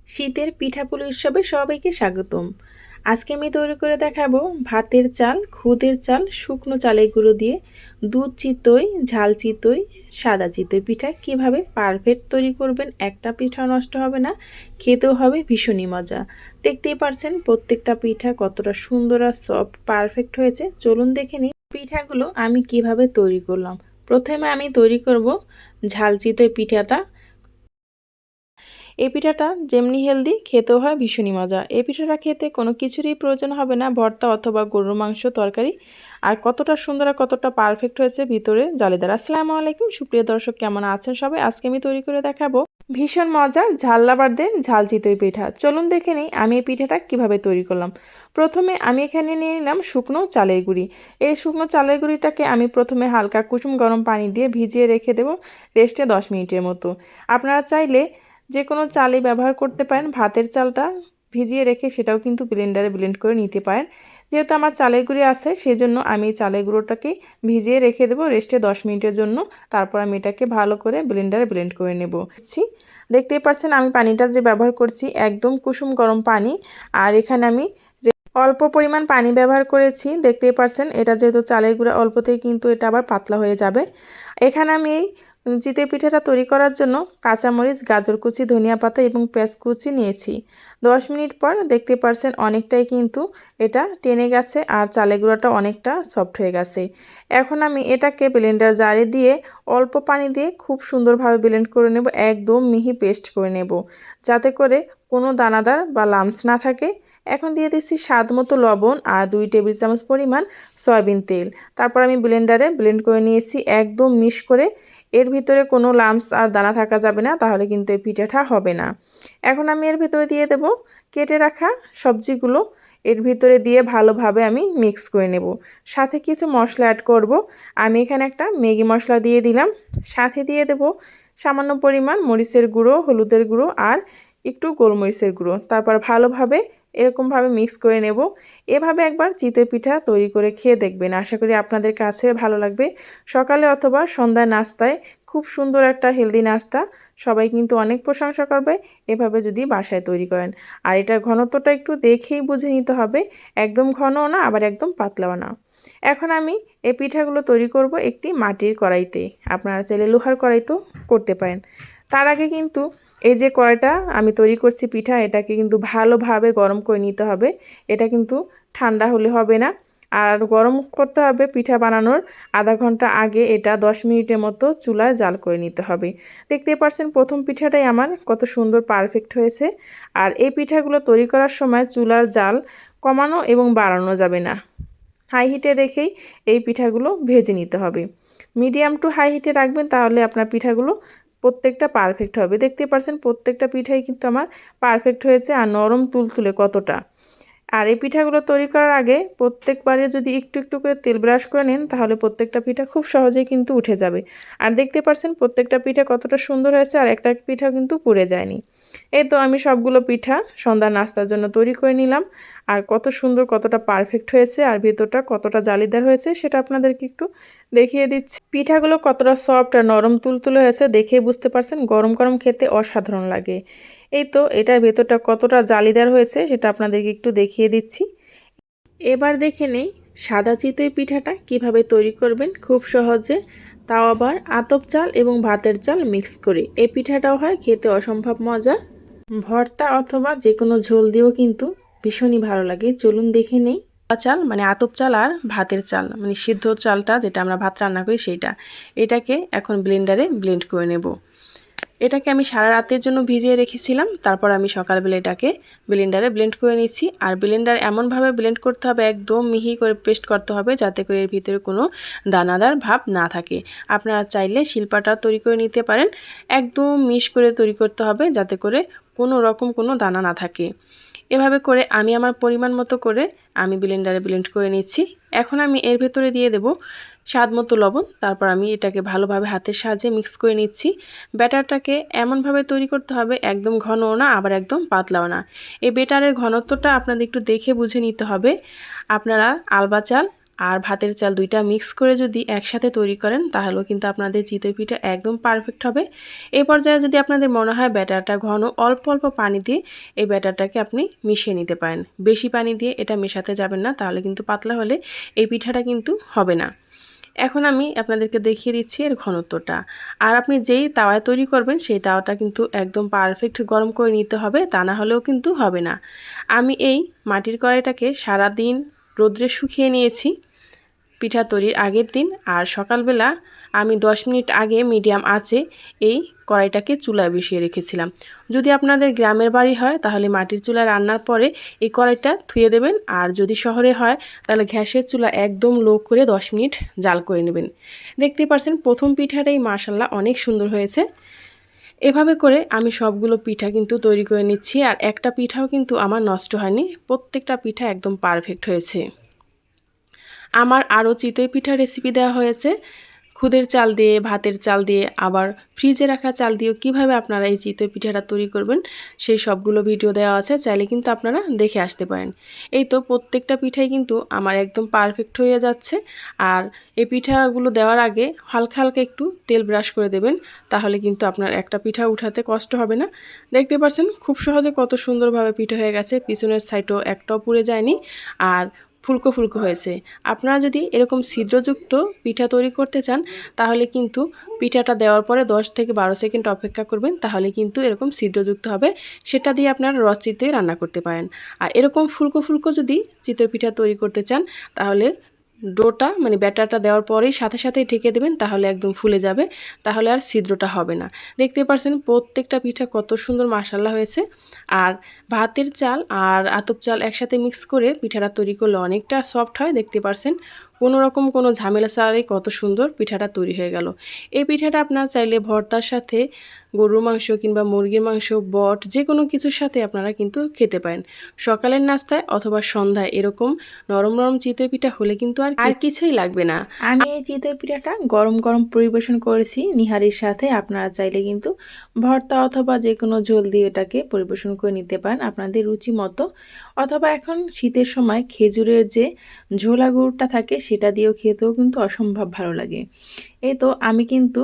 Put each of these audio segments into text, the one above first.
শীতের পিঠাপুলি উৎসবে সবাইকে স্বাগতম। আজকে আমি তৈরি করে দেখাবো ভাতের চাল, খুদের চাল, শুকনো চালের গুঁড়ো দিয়ে দুধ চিতই, ঝাল চিতই, সাদা চিতই পিঠা কিভাবে পারফেক্ট তৈরি করবেন। একটা পিঠা নষ্ট হবে না, খেতেও হবে ভীষণই মজা। দেখতেই পারছেন প্রত্যেকটা পিঠা কতটা সুন্দর আর সফট পারফেক্ট হয়েছে। চলুন দেখে নিই পিঠাগুলো আমি কিভাবে তৈরি করলাম। প্রথমে আমি তৈরি করব ঝাল চিতই পিঠাটা। এই পিঠাটা যেমনি হেলদি, খেতেও হয় ভীষণই মজা। এই পিঠাটা খেতে কোনো কিছুরই প্রয়োজন হবে না, ভর্তা অথবা গরুর মাংস তরকারি। আর কতটা সুন্দর আর কতটা পারফেক্ট হয়েছে ভিতরে জালিদার। আসসালামু আলাইকুম সুপ্রিয় দর্শক, কেমন আছেন সবাই? আজকে আমি তৈরি করে দেখাবো ভীষণ মজার ঝাল লাভারদের ঝাল চিতই পিঠা। চলুন দেখে নিই আমি এই পিঠাটা কিভাবে তৈরি করলাম। প্রথমে আমি এখানে নিয়ে নিলাম শুকনো চালের গুঁড়ি। এই শুকনো চালের গুঁড়িটাকে আমি প্রথমে হালকা কুসুম গরম পানি দিয়ে ভিজিয়ে রেখে দেবো রেস্টে 10 মিনিটের মতো। আপনারা চাইলে যে কোনো চালই ব্যবহার করতে পারেন। ভাতের চালটা ভিজিয়ে রেখে সেটাও কিন্তু ব্লেন্ডারে ব্লেন্ড করে নিতে পারেন। যেহেতু আমার চালের গুঁড়ি আছে সেজন্য আমি চালের গুঁড়োটাকে ভিজিয়ে রেখে দেবো রেস্টে 10 মিনিটের জন্য। তারপর আমি এটাকে ভালো করে ব্লেন্ডারে ব্লেন্ড করে নেব। দেখতেই পাচ্ছেন আমি পানিটা যে ব্যবহার করছি একদম কুসুম গরম পানি। আর এখানে আমি অল্প পরিমাণ পানি ব্যবহার করেছি। দেখতেই পাচ্ছেন এটা যেহেতু চালের গুঁড়া অল্পতেই কিন্তু এটা আবার পাতলা হয়ে যাবে। এখানে আমি এই চিতই পিঠাটা তৈরি করার জন্য কাঁচামরিচ, গাজর কুচি, ধনিয়া পাতা এবং পেঁয়াজ কুচি নিয়েছি। 10 মিনিট পর দেখতে পাচ্ছেন অনেকটাই কিন্তু এটা টেনে গেছে আর চালের গুঁড়াটা অনেকটা সফট হয়ে গেছে। এখন আমি এটাকে ব্লেন্ডার জারে দিয়ে অল্প পানি দিয়ে খুব সুন্দরভাবে ব্লেন্ড করে নেব, একদম মিহি পেস্ট করে নেব যাতে করে কোনো দানাদার বা লাম্পস না থাকে। এখন দিয়ে দিচ্ছি স্বাদ মতো লবণ আর 2 টেবিল চামচ পরিমাণ সয়াবিন তেল। তারপর আমি ব্লেন্ডারে ব্লেন্ড করে নিয়েছি একদম মিশ করে। এর ভিতরে কোনো লাম্পস আর দানা থাকা যাবে না, তাহলে কিন্তু এই পিঠাটা হবে না। এখন আমি এর ভিতরে দিয়ে দেব কেটে রাখা সবজিগুলো। এর ভিতরে দিয়ে ভালোভাবে আমি মিক্স করে নেব। সাথে কিছু মশলা অ্যাড করব। আমি এখানে একটা ম্যাগি মশলা দিয়ে দিলাম। সাথে দিয়ে দেব সামান্য পরিমাণ মরিচের গুঁড়ো, হলুদের গুঁড়ো আর একটু গোলমরিচের গুঁড়ো। তারপর ভালোভাবে এরকমভাবে মিক্স করে নেব। এভাবে একবার চিতই পিঠা তৈরি করে খেয়ে দেখবেন, আশা করি আপনাদের কাছে ভালো লাগবে। সকালে অথবা সন্ধ্যায় নাস্তায় খুব সুন্দর একটা হেলদি নাস্তা, সবাই কিন্তু অনেক প্রশংসা করবে এভাবে যদি বাসায় তৈরি করেন। আর এটার ঘনত্বটা একটু দেখেই বুঝে নিতে হবে, একদম ঘনও না আবার একদম পাতলাও না। এখন আমি এই পিঠাগুলো তৈরি করব একটি মাটির কড়াইতে। আপনারা চাইলে লোহার কড়াইতেও করতে পারেন। তার আগে কিন্তু এই যে কড়াইটা আমি তৈরি করছি পিঠা, এটাকে কিন্তু ভালোভাবে গরম করে নিতে হবে। এটা কিন্তু ঠান্ডা হলে হবে না। আর গরম করতে হবে পিঠা বানানোর আধা ঘন্টা আগে। এটা 10 মিনিটের মতো চুলায় জাল করে নিতে হবে। দেখতেই পাচ্ছেন প্রথম পিঠাটাই আমার কত সুন্দর পারফেক্ট হয়েছে। আর এই পিঠাগুলো তৈরি করার সময় চুলার জাল কমানো এবং বাড়ানো যাবে না, হাই হিটে রেখেই এই পিঠাগুলো ভেজে নিতে হবে। মিডিয়াম টু হাই হিটে রাখবেন, তাহলে আপনার পিঠাগুলো প্রত্যেকটা পারফেক্ট হবে। দেখতে পাচ্ছেন প্রত্যেকটা পিঠাই কিন্তু আমার পারফেক্ট হয়েছে আর নরম তুলতুলে কতটা। আর এই পিঠাগুলো তৈরি করার আগে প্রত্যেকবারে যদি একটু একটু করে তেল ব্রাশ করে নেন, তাহলে প্রত্যেকটা পিঠা খুব সহজেই কিন্তু উঠে যাবে। আর দেখতে পাচ্ছেন প্রত্যেকটা পিঠা কতটা সুন্দর হয়েছে আর একটা পিঠা কিন্তু পুড়ে যায়নি। এই তো আমি সবগুলো পিঠা সন্ধ্যার নাস্তার জন্য তৈরি করে নিলাম। আর কত সুন্দর কতটা পারফেক্ট হয়েছে আর ভেতরটা কতটা জালিদার হয়েছে সেটা আপনাদেরকে একটু দেখিয়ে দিচ্ছি। পিঠাগুলো কতটা সফট আর নরম তুলতুলে হয়েছে দেখেই বুঝতে পারছেন, গরম গরম খেতে অসাধারণ লাগে। এই তো এটার ভেতরটা কতটা জালিদার হয়েছে সেটা আপনাদেরকে একটু দেখিয়ে দিচ্ছি। এবার দেখে নেই সাদা চিতই পিঠাটা কিভাবে তৈরি করবেন খুব সহজে, তাও আবার আতপ চাল এবং ভাতের চাল মিক্স করে। এই পিঠাটাও হয় খেতে অসম্ভব মজা, ভর্তা অথবা যে কোনো ঝোল দিয়েও কিন্তু ভীষণই ভালো লাগে। চলুন দেখে নেই। চাল মানে আতপ চাল আর ভাতের চাল মানে সিদ্ধ চালটা যেটা আমরা ভাত রান্না করি সেইটা, এটাকে এখন ব্লেন্ডারে ব্লেন্ড করে নেব। এটাকে আমি সারা রাতের জন্য ভিজিয়ে রেখেছিলাম, তারপর আমি সকালবেলা এটাকে ব্লেন্ডারে ব্লেন্ড করে নিচ্ছি। আর ব্লেন্ডার এমনভাবে ব্লেন্ড করতে হবে একদম মিহি করে পেস্ট করতে হবে যাতে করে এর ভিতরে কোনো দানাদার ভাব না থাকে। আপনারা চাইলে শিলপাটা তৈরি করে নিতে পারেন। একদম মিশ করে তৈরি করতে হবে যাতে করে কোনো রকম কোনো দানা না থাকে। এভাবে করে আমি আমার পরিমাণ মতো করে আমি ব্লেন্ডারে ব্লেন্ড করে নিচ্ছি। এখন আমি এর ভেতরে দিয়ে দেব স্বাদ মতো লবণ। তারপর আমি এটাকে ভালোভাবে হাতের সাহায্যে মিক্স করে নিচ্ছি। ব্যাটারটাকে এমনভাবে তৈরি করতে হবে একদম ঘনও না আবার একদম পাতলাও না। এই ব্যাটারের ঘনত্বটা আপনাদের একটু দেখে বুঝে নিতে হবে। আপনারা আলবা চাল আর ভাতের চাল দুইটা মিক্স করে যদি একসাথে তৈরি করেন তাহলেও কিন্তু আপনাদের চিতই পিঠা একদম পারফেক্ট হবে। এই পর্যায়ে যদি আপনাদের মনে হয় ব্যাটারটা ঘন, অল্প অল্প পানি দিয়ে এই ব্যাটারটাকে আপনি মিশিয়ে নিতে পারেন। বেশি পানি দিয়ে এটা মেশাতে যাবেন না, তাহলে কিন্তু পাতলা হলে এই পিঠাটা কিন্তু হবে না। এখন আমি আপনাদেরকে দেখিয়ে দিচ্ছি এর ঘনত্বটা। আর আপনি যেই তাওয়ায় তৈরি করবেন সেই তাওয়াটা কিন্তু একদম পারফেক্ট গরম করে নিতে হবে, তা না হলেও কিন্তু হবে না। আমি এই মাটির কড়াইটাকে সারাদিন রোদ্রে শুকিয়ে নিয়েছি পিঠা তৈরির আগের দিন। আর সকালবেলা আমি 10 মিনিট আগে মিডিয়াম আঁচে এই কড়াইটাকে চুলায় বসিয়ে রেখেছিলাম। যদি আপনাদের গ্রামের বাড়ি হয় তাহলে মাটির চুলায় রান্নার পরে এই কড়াইটা ধুয়ে দেবেন, আর যদি শহরে হয় তাহলে গ্যাসের চুলা একদম লো করে 10 মিনিট জাল করে নেবেন। দেখতে পাচ্ছেন প্রথম পিঠাটাই মাশাআল্লাহ অনেক সুন্দর হয়েছে। এভাবে করে আমি সবগুলো পিঠা কিন্তু তৈরি করে নিচ্ছি, আর একটা পিঠাও কিন্তু আমার নষ্ট হয়নি, প্রত্যেকটা পিঠা একদম পারফেক্ট হয়েছে। আমার আরও চিতই পিঠার রেসিপি দেওয়া হয়েছে খুদের চাল দিয়ে, ভাতের চাল দিয়ে, আবার ফ্রিজে রাখা চাল দিয়েও কীভাবে আপনারা এই চিতই পিঠাটা তৈরি করবেন সেই সবগুলো ভিডিও দেওয়া আছে, চাইলে কিন্তু আপনারা দেখে আসতে পারেন। এই তো প্রত্যেকটা পিঠাই কিন্তু আমার একদম পারফেক্ট হয়ে যাচ্ছে। আর এই পিঠাগুলো দেওয়ার আগে হালকা হালকা একটু তেল ব্রাশ করে দেবেন, তাহলে কিন্তু আপনার একটা পিঠা উঠাতে কষ্ট হবে না। দেখতে পাচ্ছেন খুব সহজে কত সুন্দরভাবে পিঠা হয়ে গেছে, পিছনের সাইডও একটাও পুড়ে যায়নি আর ফুলকো ফুলকো হয়েছে। আপনারা যদি এরকম ছিদ্রযুক্ত পিঠা তৈরি করতে চান তাহলে কিন্তু পিঠাটা দেওয়ার পরে 10 থেকে 12 সেকেন্ড অপেক্ষা করবেন, তাহলে কিন্তু এরকম ছিদ্রযুক্ত হবে। সেটা দিয়ে আপনারা রস চিতই রান্না করতে পারেন। আর এরকম ফুলকো ফুলকো যদি চিতই পিঠা তৈরি করতে চান তাহলে ডোটা মানে ব্যাটারটা দেওয়ার পরেই সাথে সাথেই ঢেকে দেবেন, তাহলে একদম ফুলে যাবে, তাহলে আর ছিদ্রটা হবে না। দেখতে পাচ্ছেন প্রত্যেকটা পিঠা কত সুন্দর মাশাআল্লাহ হয়েছে। আর ভাতের চাল আর আতপ চাল একসাথে মিক্স করে পিঠাটা তৈরি করলে অনেকটা সফট হয়। দেখতে পাচ্ছেন কোনো রকম কোনো ঝামেলা ছাড়াই কত সুন্দর পিঠাটা তৈরি হয়ে গেল। এই পিঠাটা আপনারা চাইলে ভর্তার সাথে, গরুর মাংস কিংবা মুরগির মাংস, বট যে কোনো কিছুর সাথে আপনারা কিন্তু খেতে পারেন। সকালের নাস্তায় অথবা সন্ধ্যায় এরকম নরম নরম চিতই পিঠা হলে কিন্তু আর কিছুই লাগবে না। আমি এই চিতই পিঠাটা গরম গরম পরিবেশন করেছি নিহারির সাথে। আপনারা চাইলে কিন্তু ভর্তা অথবা যে কোনো ঝোল দিয়ে এটাকে পরিবেশন করে নিতে পারেন আপনাদের রুচি মতো, অথবা এখন শীতের সময় খেজুরের যে ঝোলা গুড়টা থাকে সেটা দিয়েও খেতেও কিন্তু অসম্ভব ভালো লাগে। এই তো আমি কিন্তু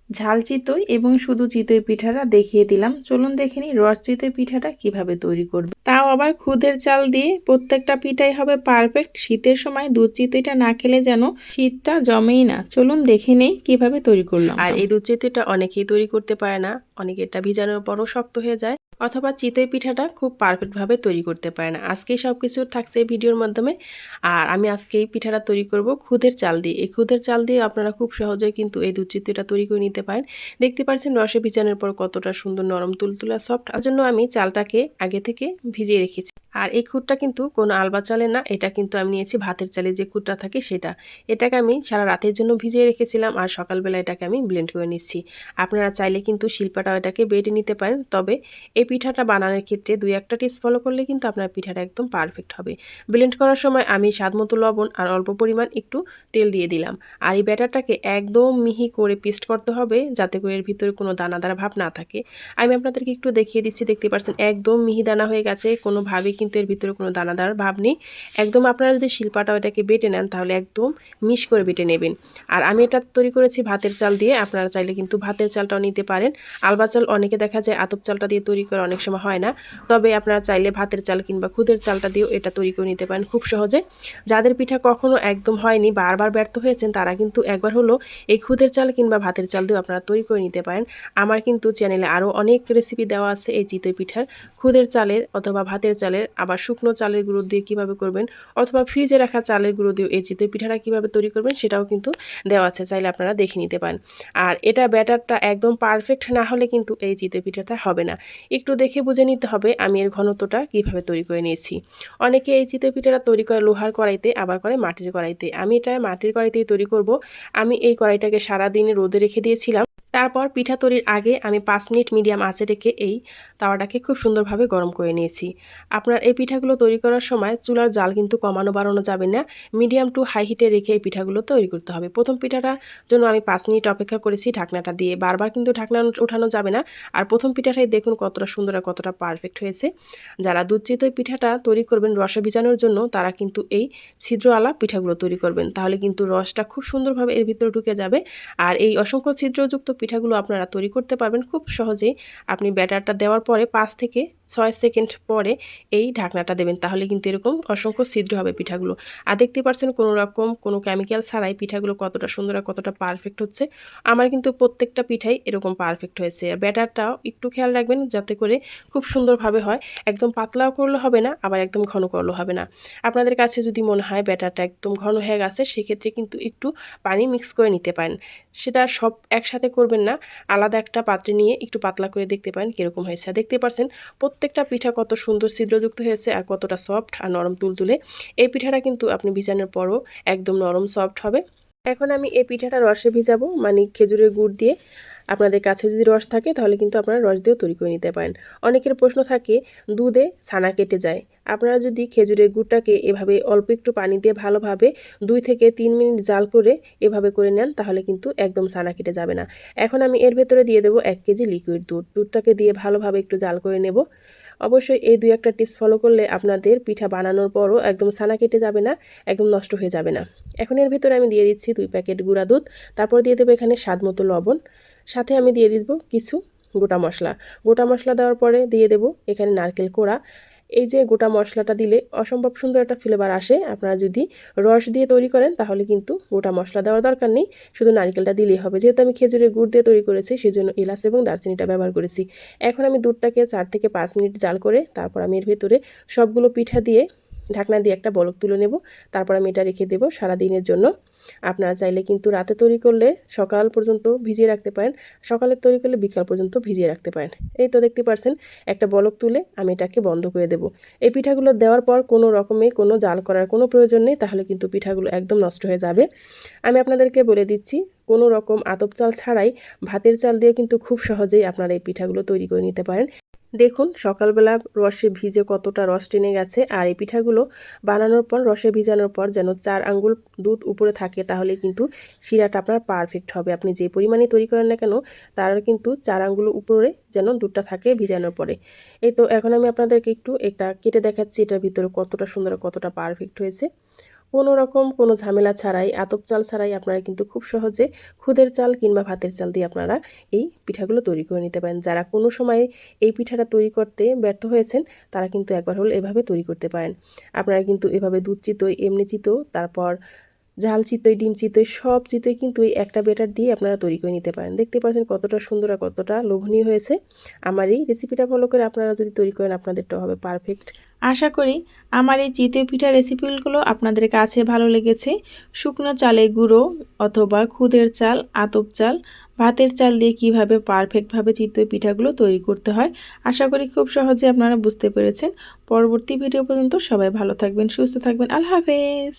ঝাল চিতই এবং শুধু চিতই পিঠাটা দেখিয়ে দিলাম। চলুন দেখে নিই রস চিতই পিঠাটা কিভাবে তৈরি করবে, তাও আবার খুদের চাল দিয়ে। প্রত্যেকটা পিঠাই হবে পারফেক্ট। শীতের সময় দুধ চিতইটা না খেলে যেন শীতটা জমেই না। চলুন দেখে নেই কিভাবে তৈরি করলাম। আর এই দুধ চিতইটা অনেকেই তৈরি করতে পারে না, অনেকে এটা ভিজানোর পরও শক্ত হয়ে যায়, অথবা চিতই পিঠাটা খুব পারফেক্টভাবে তৈরি করতে পারে না। আজকেই সব কিছু থাকছে এই ভিডিওর মাধ্যমে। আর আমি আজকে এই পিঠাটা তৈরি করব খুদের চাল দিয়ে। এই খুদের চাল দিয়ে আপনারা খুব সহজেই কিন্তু এই দুধ চিতইটা তৈরি করে নিতে পারেন। দেখতে পাচ্ছেন রসে ভিজানোর পর কতটা সুন্দর নরম তুলতুলা সফট। তার জন্য আমি চালটাকে আগে থেকে ভিজিয়ে রেখেছি। আর এই খুদটা কিন্তু কোনো আলবা চালের না, এটা কিন্তু আমি নিয়েছি ভাতের চালে যে খুদটা থাকে সেটা। এটাকে আমি সারা রাতের জন্য ভিজিয়ে রেখেছিলাম, আর সকালবেলা এটাকে আমি ব্লেন্ড করে নিচ্ছি। আপনারা চাইলে কিন্তু শিলপাটাও এটাকে বেটে নিতে পারেন, তবে এই পিঠাটা বানানোর ক্ষেত্রে 2-1টা টিপস ফলো করলে কিন্তু আপনার পিঠাটা একদম পারফেক্ট হবে। ব্লেন্ড করার সময় আমি স্বাদমতো লবণ আর অল্প পরিমাণ একটু তেল দিয়ে দিলাম। আর এই ব্যাটারটাকে একদম মিহি করে পেস্ট করতে হবে, যাতে করে এর ভিতরে কোনো দানাদার ভাব না থাকে। আমি আপনাদেরকে একটু দেখিয়ে দিচ্ছি। দেখতে পাচ্ছেন একদম মিহি দানা হয়ে গেছে, কোনোভাবেই কিন্তু এর ভিতরে কোনো দানাদার ভাব নেই। একদম আপনারা যদি শিলপাটা এটাকে বেটে নেন তাহলে একদম মিশ করে বেটে নেবেন। আর আমি এটা তৈরি করেছি ভাতের চাল দিয়ে। আপনারা চাইলে কিন্তু ভাতের চালটাও নিতে পারেন। আলবা চাল অনেকে দেখা যায় আতপ চালটা দিয়ে তৈরি করে অনেক সময় হয় না, তবে আপনারা চাইলে ভাতের চাল কিংবা খুদের চালটা দিয়েও এটা তৈরি করে নিতে পারেন খুব সহজে। যাদের পিঠা কখনো একদম হয়নি, বারবার ব্যর্থ হয়েছেন, তারা কিন্তু একবার হলো এই খুদের চাল কিংবা ভাতের চাল দিয়েও আপনারা তৈরি করে নিতে পারেন। আমার কিন্তু চ্যানেলে আরও অনেক রেসিপি দেওয়া আছে এই চিতই পিঠার, খুদের চালের অথবা ভাতের চালের, আবার শুকনো চালের গুঁড়ো দিয়ে কীভাবে করবেন, অথবা ফ্রিজে রাখা চালের গুঁড়ো দিয়েও এই চিতই পিঠাটা কীভাবে তৈরি করবেন সেটাও কিন্তু দেওয়া আছে, চাইলে আপনারা দেখে নিতে পারেন। আর এটা ব্যাটারটা একদম পারফেক্ট না হলে কিন্তু এই চিতই পিঠাটা হবে না। একটু দেখে বুঝে নিতে হবে আমি এর ঘনত্বটা কীভাবে তৈরি করে নিয়েছি। অনেকে এই চিতই পিঠাটা তৈরি করে লোহার কড়াইতে, আবার করে মাটির কড়াইতে। আমি এটা মাটির কড়াইতেই তৈরি করব। আমি এই কড়াইটাকে সারাদিন রোদে রেখে দিয়েছিলাম। তারপর পিঠা তৈরির আগে আমি 5 মিনিট মিডিয়াম আঁচে রেখে এই তাওয়াটাকে খুব সুন্দরভাবে গরম করে নিয়েছি। আপনার এই পিঠাগুলো তৈরি করার সময় চুলার জাল কিন্তু কমানো বাড়ানো যাবে না, মিডিয়াম টু হাই হিটে রেখে এই পিঠাগুলো তৈরি করতে হবে। প্রথম পিঠাটার জন্য আমি 5 মিনিট অপেক্ষা করেছি ঢাকনাটা দিয়ে, বারবার কিন্তু ঢাকনা উঠানো যাবে না। আর প্রথম পিঠাটাই দেখুন কতটা সুন্দর আর কতটা পারফেক্ট হয়েছে। যারা দুধ চিতই পিঠাটা তৈরি করবেন রসে ভিজানোর জন্য, তারা কিন্তু এই ছিদ্রওয়ালা পিঠাগুলো তৈরি করবেন, তাহলে কিন্তু রসটা খুব সুন্দরভাবে এর ভিতরে ঢুকে যাবে। আর এই অসংখ্য ছিদ্রযুক্ত পিঠাগুলো আপনারা তৈরি করতে পারবেন খুব সহজেই। আপনি ব্যাটারটা দেওয়ার পরে 5 থেকে 6 সেকেন্ড পরে এই ঢাকনাটা দেবেন, তাহলে কিন্তু এরকম অসংখ্য ছিদ্র হবে পিঠাগুলো। আর দেখতে পাচ্ছেন কোনো রকম কোনো কেমিক্যাল ছাড়াই পিঠাগুলো কতটা সুন্দর আর কতটা পারফেক্ট হচ্ছে। আমার কিন্তু প্রত্যেকটা পিঠাই এরকম পারফেক্ট হয়েছে। ব্যাটারটাও একটু খেয়াল রাখবেন যাতে করে খুব সুন্দরভাবে হয়, একদম পাতলাও করলে হবে না, আবার একদম ঘন করলে হবে না। আপনাদের কাছে যদি মনে হয় ব্যাটারটা একদম ঘন হয়ে গেছে, সেক্ষেত্রে কিন্তু একটু পানি মিক্স করে নিতে পারেন। সেটা সব একসাথে করবেন না, আলাদা একটা পাত্রে নিয়ে একটু পাতলা করে দেখতে পারেন কীরকম হয়েছে। দেখতে পাচ্ছেন প্রত্যেকটা পিঠা কত সুন্দর ছিদ্রযুক্ত হয়েছে আর কতটা সফট আর নরম তুলতুলে। এই পিঠাটা কিন্তু আপনি ভিজানোর পরও একদম নরম সফট হবে। এখন আমি এই পিঠাটা রসে ভিজাবো, মানে খেজুরের গুড় দিয়ে। আপনাদের কাছে যদি রস থাকে তাহলে কিন্তু আপনারা রস দিয়েও তৈরি করে নিতে পারেন। অনেকের প্রশ্ন থাকে দুধে ছানা কেটে যায়। আপনারা যদি খেজুরের গুড়টাকে এভাবে অল্প একটু পানি দিয়ে ভালোভাবে 2 থেকে 3 মিনিট জাল করে এভাবে করে নেন, তাহলে কিন্তু একদম ছানা কেটে যাবে না। এখন আমি এর ভেতরে দিয়ে দেবো 1 কেজি লিকুইড দুধ। দুধটাকে দিয়ে ভালোভাবে একটু জাল করে নেব। অবশ্যই এই 2-1টা টিপস ফলো করলে আপনাদের পিঠা বানানোর পরও একদম ছানা কেটে যাবে না, একদম নষ্ট হয়ে যাবে না। এখন এর ভেতরে আমি দিয়ে দিচ্ছি 2 প্যাকেট গুঁড়া দুধ, তারপর দিয়ে দেবো এখানে স্বাদ মতো লবণ, সাথে আমি দিয়ে দিব কিছু গোটা মশলা। গোটা মশলা দেওয়ার পরে দিয়ে দেব এখানে নারকেল কোড়া। এই যে গোটা মশলাটা দিলে অসম্ভব সুন্দর একটা ফ্লেভার আসে। আপনারা যদি রস দিয়ে তৈরি করেন তাহলে কিন্তু গোটা মশলা দেওয়ার দরকার নেই, শুধু নারকেলটা দিলেই হবে। যেহেতু আমি খেজুরের গুড় দিয়ে তৈরি করেছি, সেজন্য এলাচ এবং দারচিনিটা ব্যবহার করেছি। এখন আমি দুধটাকে 4 থেকে 5 মিনিট জাল করে তারপর আমি এর ভেতরে সবগুলো পিঠা দিয়ে ঢাকনা দিয়ে একটা বলক তুলে নেব। তারপর আমি এটা রেখে দেবো সারাদিনের জন্য। আপনারা চাইলে কিন্তু রাতে তৈরি করলে সকাল পর্যন্ত ভিজিয়ে রাখতে পারেন, সকালে তৈরি করলে বিকাল পর্যন্ত ভিজিয়ে রাখতে পারেন। এই তো দেখতে পাচ্ছেন একটা বলক তুলে আমি এটাকে বন্ধ করে দেব। এই পিঠাগুলো দেওয়ার পর কোনো রকমে কোনো জাল করার কোনো প্রয়োজন নেই, তাহলে কিন্তু পিঠাগুলো একদম নষ্ট হয়ে যাবে। আমি আপনাদেরকে বলে দিচ্ছি, কোনো রকম আতপ চাল ছাড়াই ভাতের চাল দিয়ে কিন্তু খুব সহজেই আপনারা এই পিঠাগুলো তৈরি করে নিতে পারেন। দেখুন সকালবেলা রসে ভিজে কতটা রস টেনে গেছে। আর এই পিঠাগুলো বানানোর পর রসে ভিজানোর পর যেন 4 আঙ্গুল দুধ উপরে থাকে, তাহলে কিন্তু শিরাটা আপনার পারফেক্ট হবে। আপনি যে পরিমাণে তৈরি করেন না কেন, তার কিন্তু 4 আঙ্গুল উপরে যেন দুধটা থাকে ভিজানোর পরে। এই তো এখন আমি আপনাদেরকে একটু এটা কেটে দেখাচ্ছি, এটার ভিতরে কতটা সুন্দর কতটা পারফেক্ট হয়েছে। কোনো রকম কোনো ঝামেলা ছাড়াই, আতপ চাল ছাড়াই আপনারা কিন্তু খুব সহজে খুদের চাল কিংবা ভাতের চাল দিয়ে আপনারা এই পিঠাগুলো তৈরি করে নিতে পারেন। যারা কোনো সময় এই পিঠাটা তৈরি করতে ব্যর্থ হয়েছেন, তারা কিন্তু একবার হলে এভাবে তৈরি করতে পারেন। আপনারা কিন্তু এভাবে দুধ চিতই, এমনি চিতই, তারপর ঝাল চিতই, ডিম চিতই, সব চিতই কিন্তু এই একটা ব্যাটার দিয়ে আপনারা তৈরি করে নিতে পারেন। দেখতে পাচ্ছেন কতটা সুন্দর আর কতটা লোভনীয় হয়েছে। আমার এই রেসিপিটা ফলো করে আপনারা যদি তৈরি করেন, আপনাদেরটা হবে পারফেক্ট। আশা করি আমার এই চিতই পিঠা রেসিপিগুলো আপনাদের কাছে ভালো লেগেছে। শুকনো চালের গুঁড়ো অথবা খুদের চাল, আতপ চাল, ভাতের চাল দিয়ে কিভাবে পারফেক্টভাবে চিতই পিঠাগুলো তৈরি করতে হয়, আশা করি খুব সহজে আপনারা বুঝতে পেরেছেন। পরবর্তী ভিডিও পর্যন্ত সবাই ভালো থাকবেন, সুস্থ থাকবেন। আল্লাহ হাফেজ।